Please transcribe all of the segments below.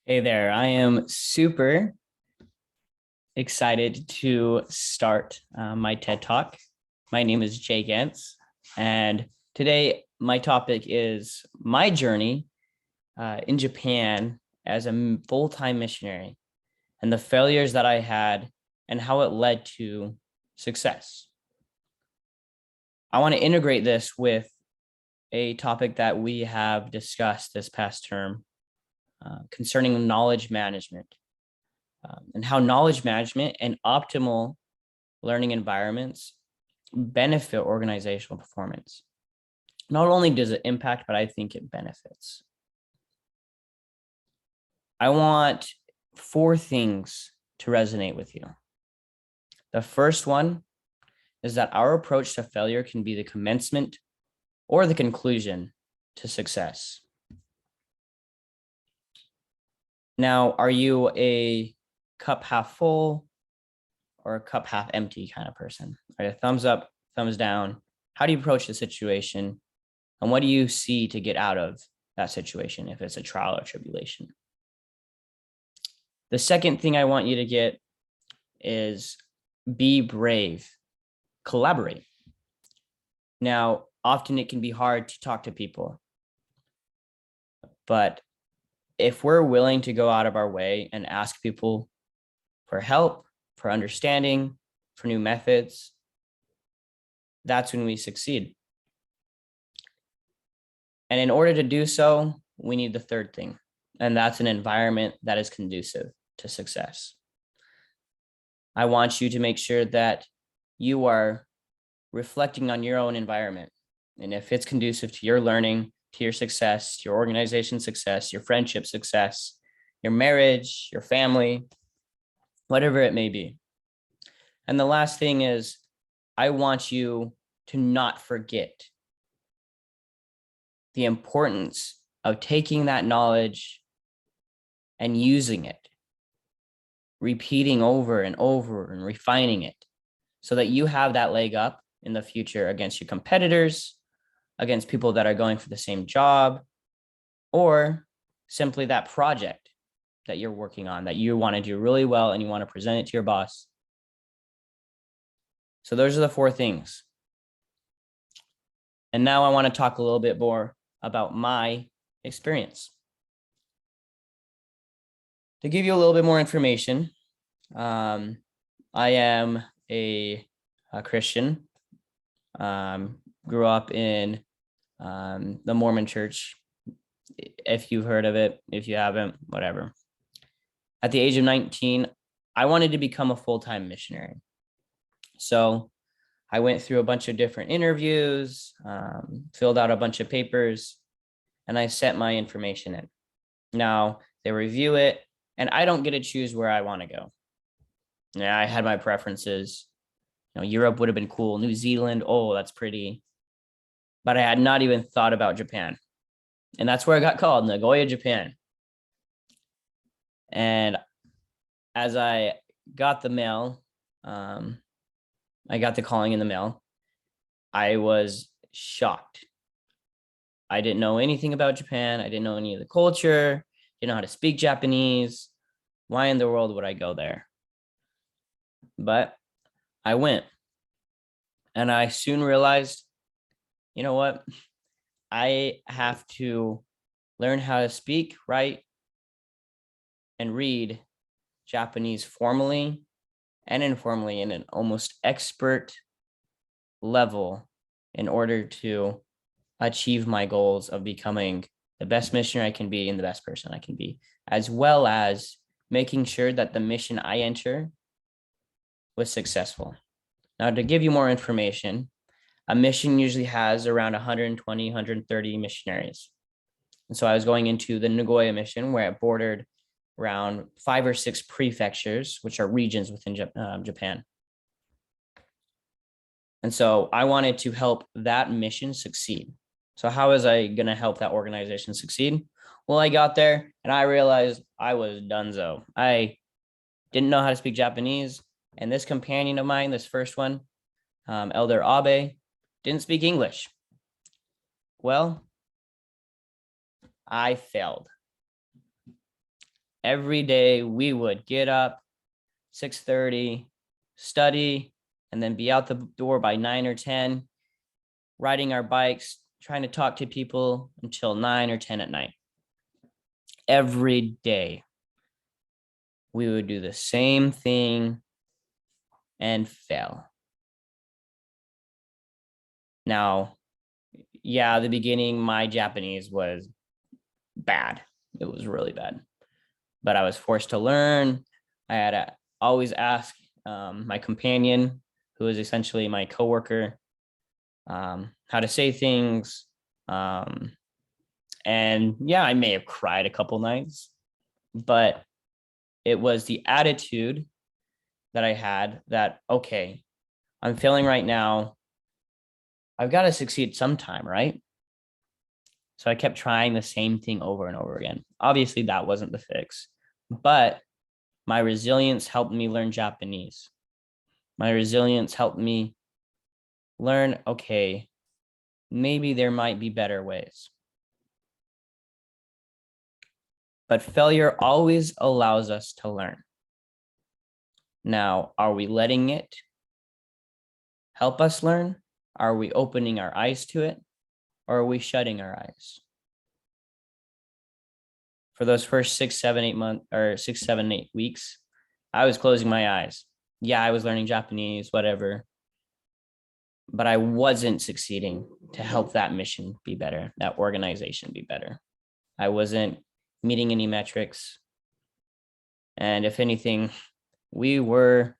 Hey there, I am super excited to start my TED Talk. My name is Jake Ence, and today my topic is my journey in Japan as a full-time missionary and the failures that I had and how it led to success. I want to integrate this with a topic that we have discussed this past term concerning knowledge management. And how knowledge management and optimal learning environments benefit organizational performance. Not only does it impact, but I think it benefits. I want four things to resonate with you. The first one is that our approach to failure can be the commencement or the conclusion to success. Now, are you a cup half full or a cup half empty kind of person? Are you a thumbs up, thumbs down? How do you approach the situation? And what do you see to get out of that situation if it's a trial or tribulation? The second thing I want you to get is be brave, collaborate. Now, often it can be hard to talk to people, but if we're willing to go out of our way and ask people for help, for understanding, for new methods, that's when we succeed. And in order to do so, we need the third thing, and that's an environment that is conducive to success. I want you to make sure that you are reflecting on your own environment. And if it's conducive to your learning, to your success, your organization success, your friendship success, your marriage, your family, whatever it may be. And the last thing is, I want you to not forget the importance of taking that knowledge and using it, repeating over and over and refining it so that you have that leg up in the future against your competitors, against people that are going for the same job, or simply that project that you're working on that you want to do really well and you want to present it to your boss. So those are the four things. And now I want to talk a little bit more about my experience. To give you a little bit more information, I am a Christian. Grew up in the Mormon church. If you've heard of it, if you haven't, whatever. At the age of 19, I wanted to become a full-time missionary. So I went through a bunch of different interviews, filled out a bunch of papers, and I sent my information in. Now they review it, and I don't get to choose where I want to go. Yeah, I had my preferences. Europe would have been cool. New Zealand, oh, that's pretty. But I had not even thought about Japan. And that's where I got called, Nagoya, Japan. And as I got the mail, I got the calling in the mail, I was shocked. I didn't know anything about Japan. I didn't know any of the culture, didn't know how to speak Japanese. Why in the world would I go there? But I went. And I soon realized, you know what? I have to learn how to speak, write, and read Japanese formally and informally in an almost expert level in order to achieve my goals of becoming the best missionary I can be and the best person I can be, as well as making sure that the mission I enter was successful. Now, to give you more information, a mission usually has around 120, 130 missionaries. And so I was going into the Nagoya mission where it bordered around 5 or 6 prefectures, which are regions within Japan. And so I wanted to help that mission succeed. So how was I going to help that organization succeed? Well, I got there and I realized I was donezo. I didn't know how to speak Japanese. And this companion of mine, this first one, Elder Abe, didn't speak English. Well, I failed. Every day we would get up 6:30, study, and then be out the door by 9 or 10, riding our bikes, trying to talk to people until 9 or 10 at night. Every day we would do the same thing and fail. Now, yeah, the beginning, my Japanese was bad. It was really bad, but I was forced to learn. I had to always ask my companion, who is essentially my coworker, how to say things. And yeah, I may have cried a couple nights, but it was the attitude that I had that, okay, I'm failing right now. I've got to succeed sometime, right? So I kept trying the same thing over and over again. Obviously, that wasn't the fix, but my resilience helped me learn Japanese. My resilience helped me learn, okay, maybe there might be better ways. But failure always allows us to learn. Now, are we letting it help us learn? Are we opening our eyes to it? Or are we shutting our eyes? For those first 6, 7, 8 months, or 6, 7, 8 weeks, I was closing my eyes. Yeah, I was learning Japanese, whatever, but I wasn't succeeding to help that mission be better, that organization be better. I wasn't meeting any metrics. And if anything, we were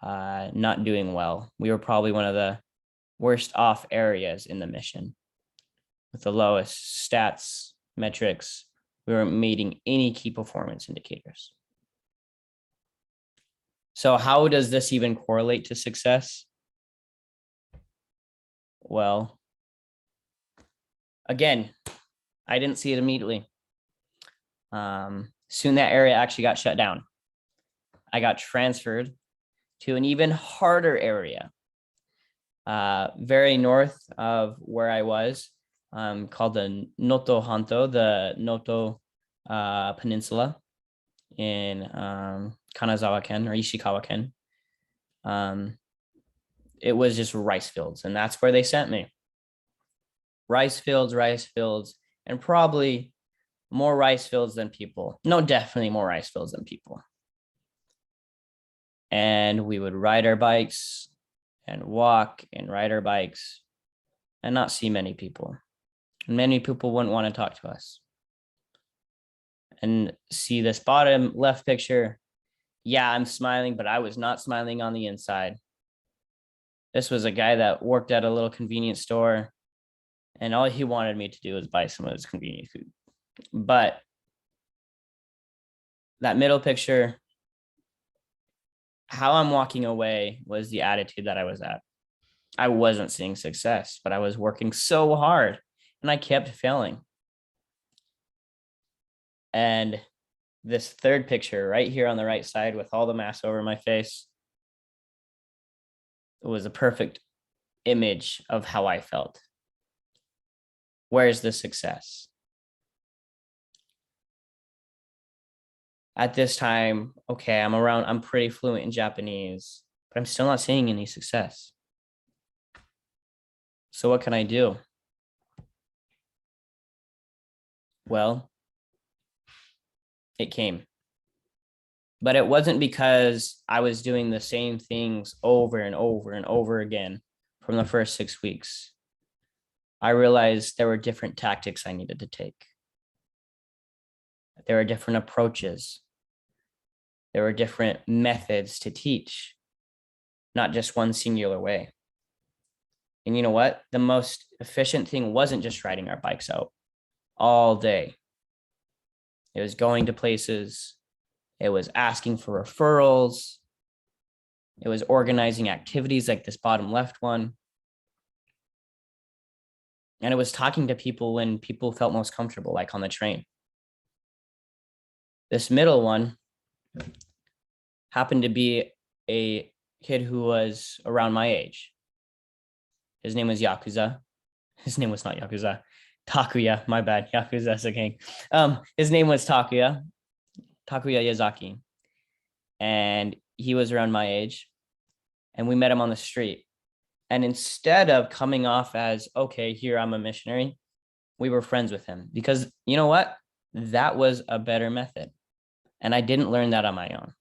not doing well. We were probably one of the worst off areas in the mission with the lowest stats, metrics. We weren't meeting any key performance indicators. So how does this even correlate to success? Well, again, I didn't see it immediately. Soon that area actually got shut down. I got transferred to an even harder area, very north of where I was, called the Noto Hanto, the Noto Peninsula in Kanazawa-ken or Ishikawa-ken. It was just rice fields, and that's where they sent me. Rice fields, and probably more rice fields than people. No, definitely more rice fields than people. And we would ride our bikes and walk and ride our bikes and not see many people. And many people wouldn't want to talk to us. And see this bottom left picture. Yeah, I'm smiling, but I was not smiling on the inside. This was a guy that worked at a little convenience store, and all he wanted me to do was buy some of his convenient food. But that middle picture, how I'm walking away was the attitude that I was at. I wasn't seeing success, but I was working so hard and I kept failing. And this third picture right here on the right side with all the mass over my face, it was a perfect image of how I felt. Where's the success? At this time, okay, I'm pretty fluent in Japanese, but I'm still not seeing any success. So what can I do? Well, it came. But it wasn't because I was doing the same things over and over and over again from the first 6 weeks. I realized there were different tactics I needed to take. There were different approaches. There were different methods to teach, not just one singular way. And you know what? The most efficient thing wasn't just riding our bikes out all day. It was going to places. It was asking for referrals. It was organizing activities like this bottom left one. And it was talking to people when people felt most comfortable, like on the train. This middle one happened to be a kid who was around my age. His name was Yakuza. His name was not Yakuza. Takuya, my bad. Yakuza's a gang. His name was Takuya. Takuya Yazaki, and he was around my age, and we met him on the street. And instead of coming off as, okay, here, I'm a missionary, we were friends with him because you know what? That was a better method. And I didn't learn that on my own.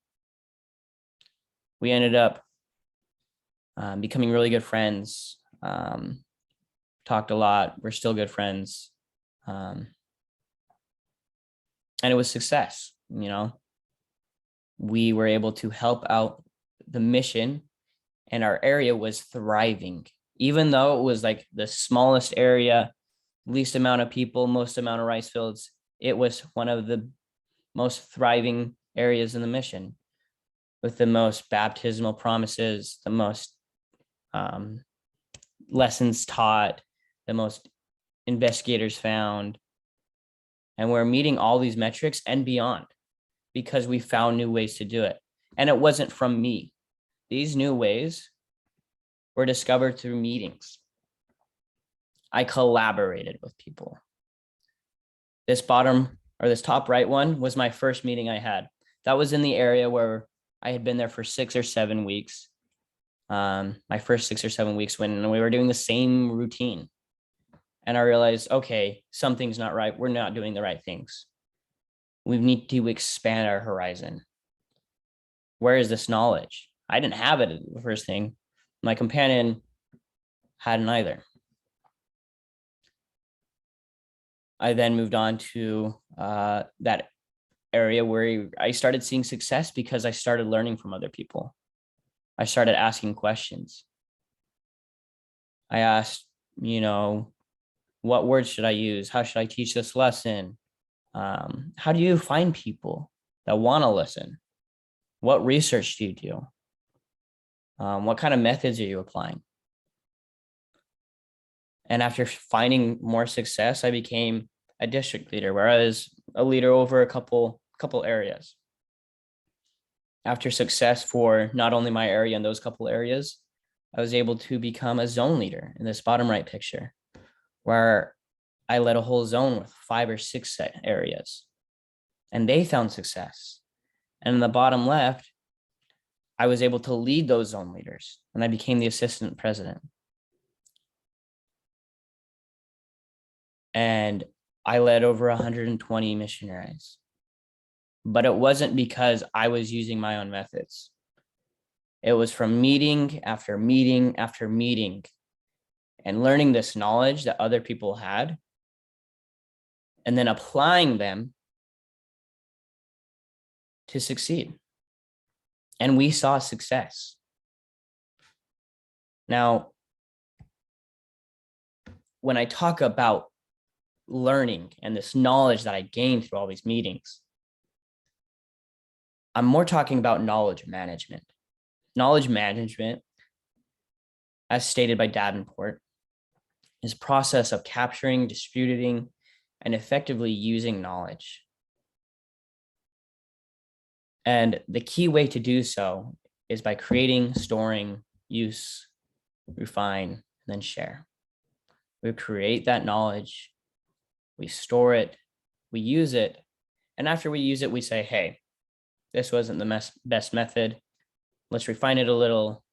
We ended up becoming really good friends, talked a lot. We're still good friends. And it was success, you know. We were able to help out the mission, and our area was thriving, even though it was like the smallest area, least amount of people, most amount of rice fields. It was one of the most thriving areas in the mission, with the most baptismal promises, the most lessons taught, the most investigators found. And we're meeting all these metrics and beyond because we found new ways to do it. And it wasn't from me. These new ways were discovered through meetings. I collaborated with people. This bottom or this top right one was my first meeting I had. That was in the area where I had been there for 6 or 7 weeks. My first 6 or 7 weeks when we were doing the same routine. And I realized, okay, something's not right. We're not doing the right things. We need to expand our horizon. Where is this knowledge? I didn't have it the first thing. My companion hadn't either. I then moved on to that area where I started seeing success because I started learning from other people. I started asking questions. I asked, you know, what words should I use? How should I teach this lesson? How do you find people that want to listen? What research do you do? What kind of methods are you applying? And after finding more success, I became a district leader, where I was a leader over a couple areas. After success for not only my area and those couple areas, I was able to become a zone leader in this bottom right picture, where I led a whole zone with 5 or 6 areas, and they found success. And in the bottom left, I was able to lead those zone leaders, and I became the assistant president. And I led over 120 missionaries. But it wasn't because I was using my own methods. It was from meeting after meeting after meeting and learning this knowledge that other people had and then applying them to succeed. And we saw success. Now, when I talk about learning and this knowledge that I gained through all these meetings, I'm more talking about knowledge management. Knowledge management, as stated by Davenport, is a process of capturing, distributing, and effectively using knowledge. And the key way to do so is by creating, storing, use, refine, and then share. We create that knowledge, we store it, we use it, and after we use it, we say, hey, this wasn't the best method. Let's refine it a little.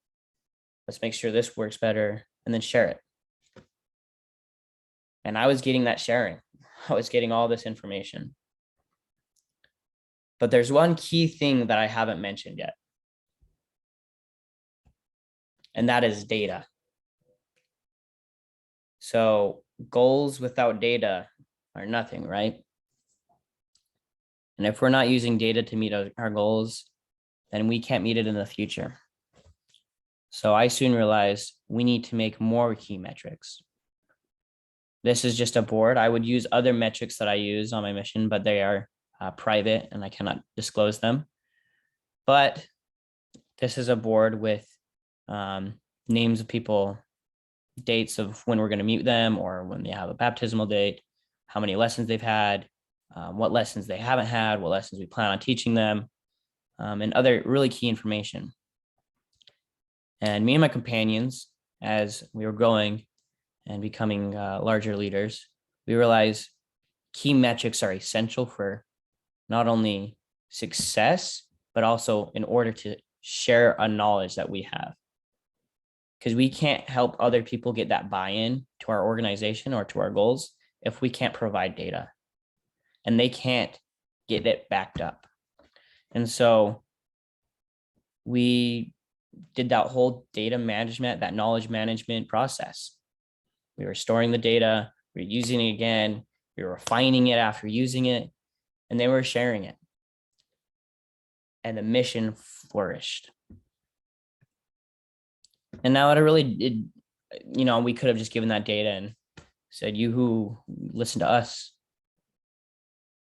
Let's make sure this works better, and then share it. And I was getting that sharing. I was getting all this information. But there's one key thing that I haven't mentioned yet, and that is data. So goals without data are nothing, right? And if we're not using data to meet our goals, then we can't meet it in the future. So I soon realized we need to make more key metrics. This is just a board. I would use other metrics that I use on my mission, but they are private and I cannot disclose them. But this is a board with names of people, dates of when we're going to meet them or when they have a baptismal date, how many lessons they've had, what lessons they haven't had, what lessons we plan on teaching them, and other really key information. And me and my companions, as we were growing and becoming larger leaders, we realized key metrics are essential for not only success, but also in order to share a knowledge that we have. Because we can't help other people get that buy-in to our organization or to our goals if we can't provide data, and they can't get it backed up. And so we did that whole data management, that knowledge management process. We were storing the data, we were using it again, we were refining it after using it, and they were sharing it. And the mission flourished. And now we could have just given that data and said, you who listen to us.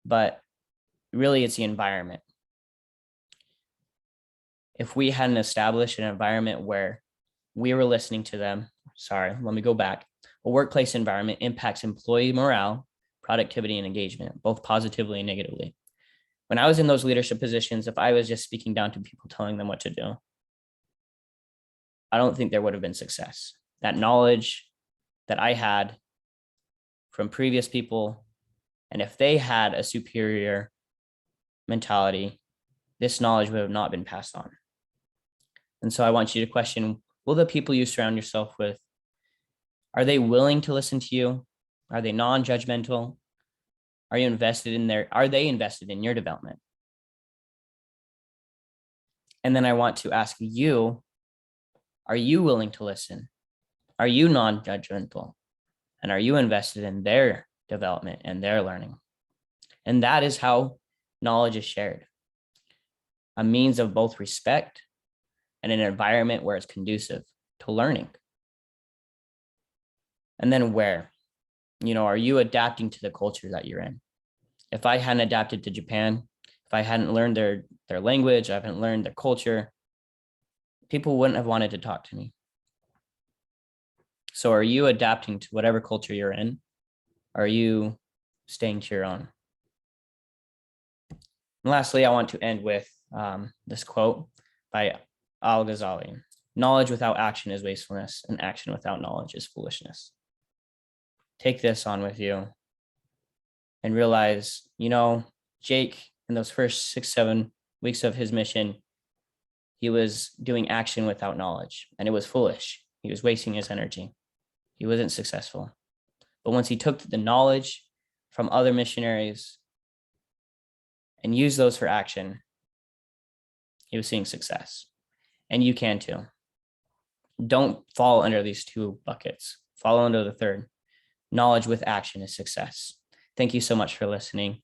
But really, it's the environment. If we hadn't established an environment where we were listening to them, let me go back. A workplace environment impacts employee morale, productivity, and engagement, both positively and negatively. When I was in those leadership positions, if I was just speaking down to people, telling them what to do, I don't think there would have been success. That knowledge that I had from previous people, and if they had a superior mentality, this knowledge would have not been passed on. And so I want you to question, will the people you surround yourself with, are they willing to listen to you? Are they non-judgmental? Are they invested in your development? And then I want to ask you, are you willing to listen? Are you non-judgmental? And are you invested in their development and their learning? And that is how knowledge is shared. A means of both respect and an environment where it's conducive to learning. And then where, are you adapting to the culture that you're in? If I hadn't adapted to Japan, if I hadn't learned their language, I haven't learned their culture, people wouldn't have wanted to talk to me. So are you adapting to whatever culture you're in? Are you staying to your own? And lastly, I want to end with this quote by Al-Ghazali. Knowledge without action is wastefulness, and action without knowledge is foolishness. Take this on with you and realize, Jake, in those first 6-7 weeks of his mission, he was doing action without knowledge, and it was foolish. He was wasting his energy. He wasn't successful. But once he took the knowledge from other missionaries and used those for action, he was seeing success. And you can too. Don't fall under these two buckets. Fall under the third. Knowledge with action is success. Thank you so much for listening.